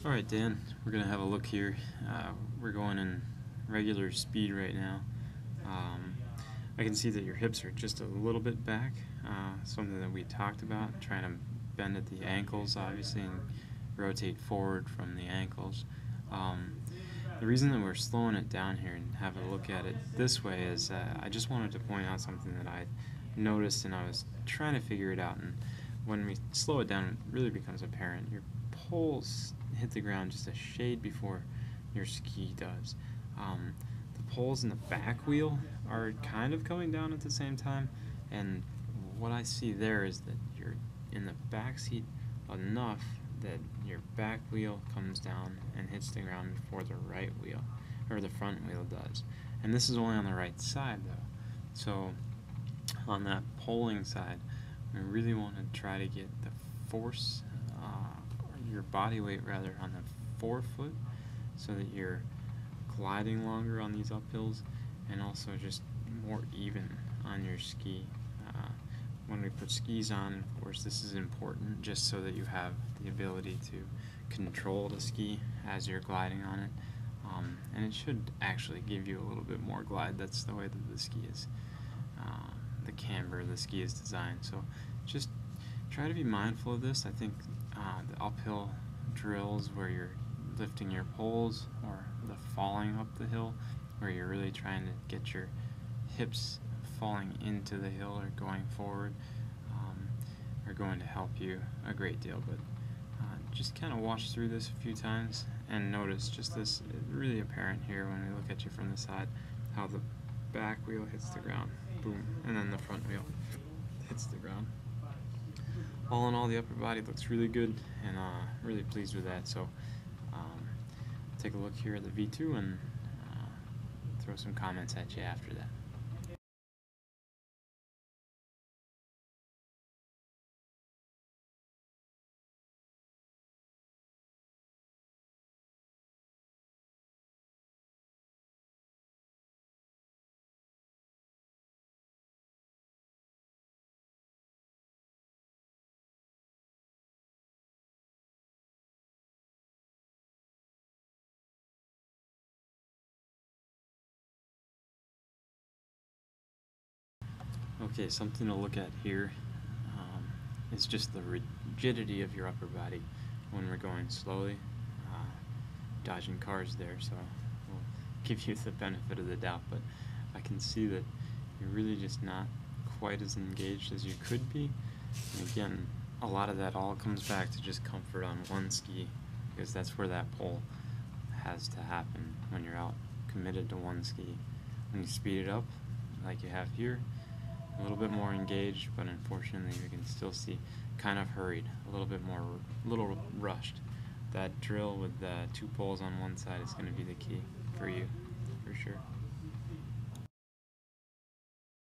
Alright, Dan, we're going to have a look here. We're going in regular speed right now. Um, I can see that your hips are just a little bit back, something that we talked about, trying to bend at the ankles, obviously, and rotate forward from the ankles. Um, the reason that we're slowing it down here and have a look at it this way is I just wanted to point out something that I noticed and I was trying to figure it out. And when we slow it down, it really becomes apparent. Your poles hit the ground just a shade before your ski does. The poles in the back wheel are kind of coming down at the same time, and what I see there is that you're in the back seat enough that your back wheel comes down and hits the ground before the right wheel, or the front wheel does. And this is only on the right side though. So on that poling side, we really want to try to get the force, or your body weight rather, on the forefoot so that you're gliding longer on these uphills and also just more even on your ski. When we put skis on, of course, this is important just so that you have the ability to control the ski as you're gliding on it. And it should actually give you a little bit more glide. That's the way that the ski is, the camber of the ski is designed. So just try to be mindful of this. I think the uphill drills where you're lifting your poles, or the falling up the hill where you're really trying to get your hips falling into the hill or going forward, are going to help you a great deal. But just kind of watch through this a few times and notice just this really apparent here when we look at you from the side, how the back wheel hits the ground, boom, and then the front wheel hits the ground. All in all, the upper body looks really good, and really pleased with that. So take a look here at the V2 and throw some comments at you after that. Okay, something to look at here is just the rigidity of your upper body when we're going slowly. Dodging cars there, so we'll give you the benefit of the doubt, but I can see that you're really just not quite as engaged as you could be. And again, a lot of that all comes back to just comfort on one ski, because that's where that pull has to happen when you're out committed to one ski. When you speed it up, like you have here, a little bit more engaged, but unfortunately you can still see kind of hurried, a little bit more, a little rushed. That drill with the two poles on one side is going to be the key for you, for sure.